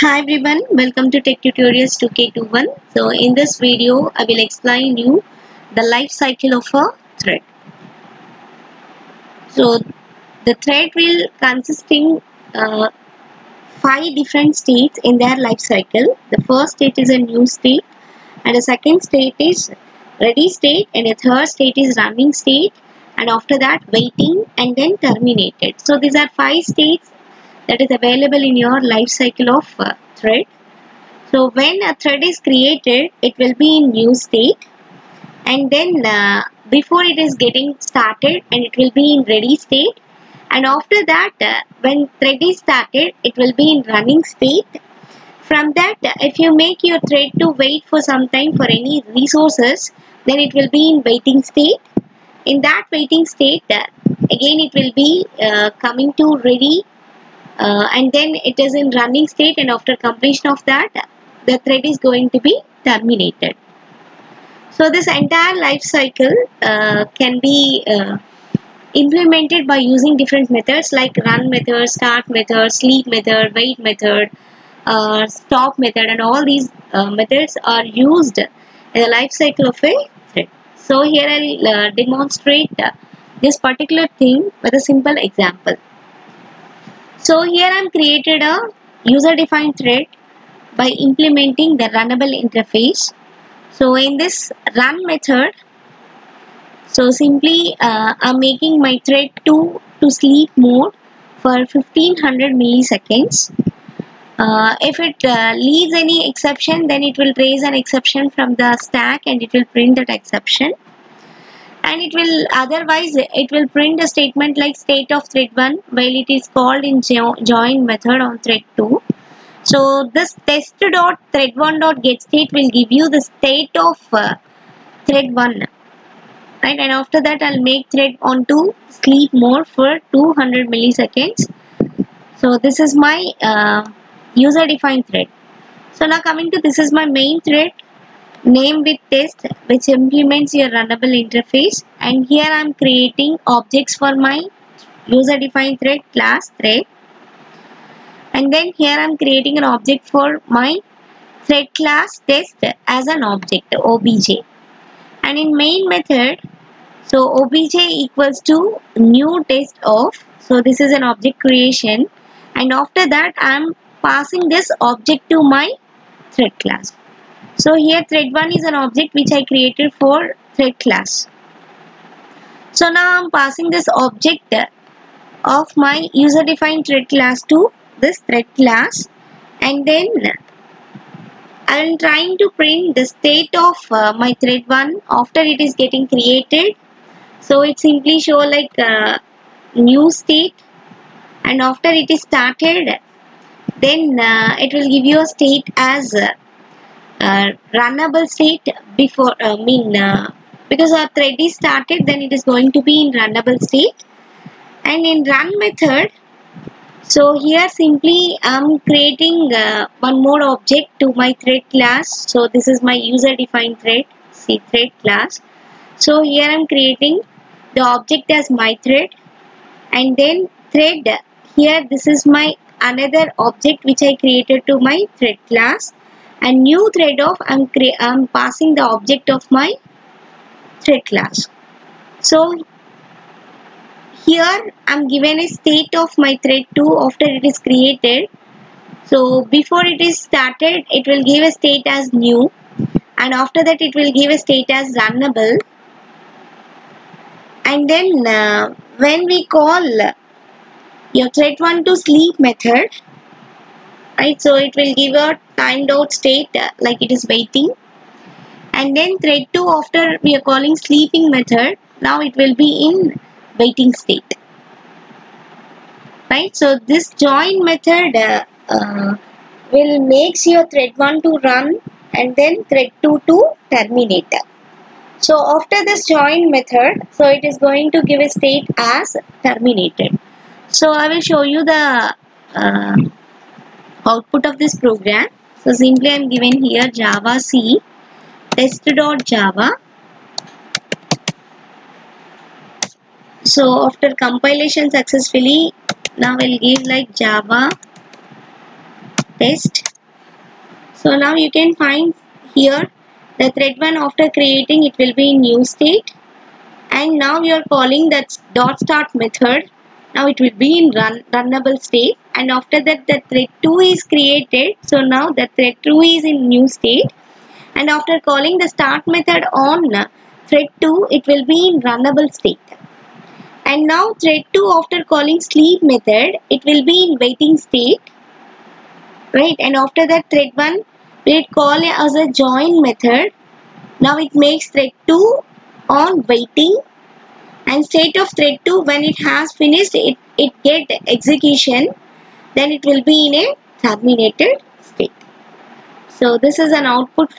Hi everyone, welcome to Tech Tutorials 2K21. So in this video, I will explain you the life cycle of a thread. So the thread will consisting 5 different states in their life cycle. The first state is a new state, and the second state is ready state, and the third state is running state, and after that waiting and then terminated. So these are 5 states that is available in your life cycle of thread. So when a thread is created, it will be in new state, and then before it is getting started, and it will be in ready state, and after that when thread is started, it will be in running state. From that, if you make your thread to wait for some time for any resources, then it will be in waiting state. In that waiting state, again it will be coming to ready, and then it is in running state, and after completion of that, the thread is going to be terminated. So this entire life cycle can be implemented by using different methods like run method, start method, sleep method, wait method, stop method, and all these methods are used in the life cycle of a thread. So here I'll demonstrate this particular thing with a simple example. So here I'm created a user-defined thread by implementing the runnable interface. So in this run method, so simply I'm making my thread to sleep mode for 1500 milliseconds. If it leaves any exception, then it will raise an exception from the stack and it will print that exception. And it will otherwise it will print a statement like state of thread 1 while it is called in join method on thread 2. So this test.thread1.getState will give you the state of thread 1, right? And after that I'll make thread onto sleep mode for 200 milliseconds. So this is my user defined thread. So now coming to this is my main thread, name with test, which implements your runnable interface, and here I am creating objects for my user defined thread class thread, and then here I am creating an object for my thread class test as an object obj, and in main method, so obj equals to new test of, so this is an object creation, and after that I am passing this object to my thread class. So here thread 1 is an object which I created for thread class. So now I am passing this object of my user defined thread class to this thread class, and then I am trying to print the state of my thread 1 after it is getting created. So it simply show like new state, and after it is started, then it will give you a state as runnable state before because our thread is started, then it is going to be in runnable state. And in run method, so here simply I'm creating one more object to my thread class. So this is my user defined thread, see thread class. So here I'm creating the object as my thread, and then thread, here this is my another object which I created to my thread class, and new thread of I'm passing the object of my thread class. So here I'm given a state of my thread 2 after it is created. So before it is started, it will give a state as new, and after that it will give a state as runnable, and then when we call your thread 1 to sleep method, right, so it will give a timed out state like it is waiting, and then thread 2 after we are calling sleeping method, now it will be in waiting state, right? So this join method will makes your thread 1 to run and then thread 2 to terminate. So after this join method, so it is going to give a state as terminated. So I will show you the output of this program. So simply I am given here Java C test.java. So after compilation successfully, now I will give like Java test. So now you can find here the thread 1 after creating it will be in new state, and now you are calling that dot start method. Now it will be in runnable state, and after that the thread 2 is created. So now the thread 2 is in new state, and after calling the start method on thread 2 it will be in runnable state. And now thread 2 after calling sleep method it will be in waiting state, right? And after that thread 1 will call as a join method. Now it makes thread 2 on waiting, and state of thread 2 when it has finished it get execution, then it will be in a terminated state. So this is an output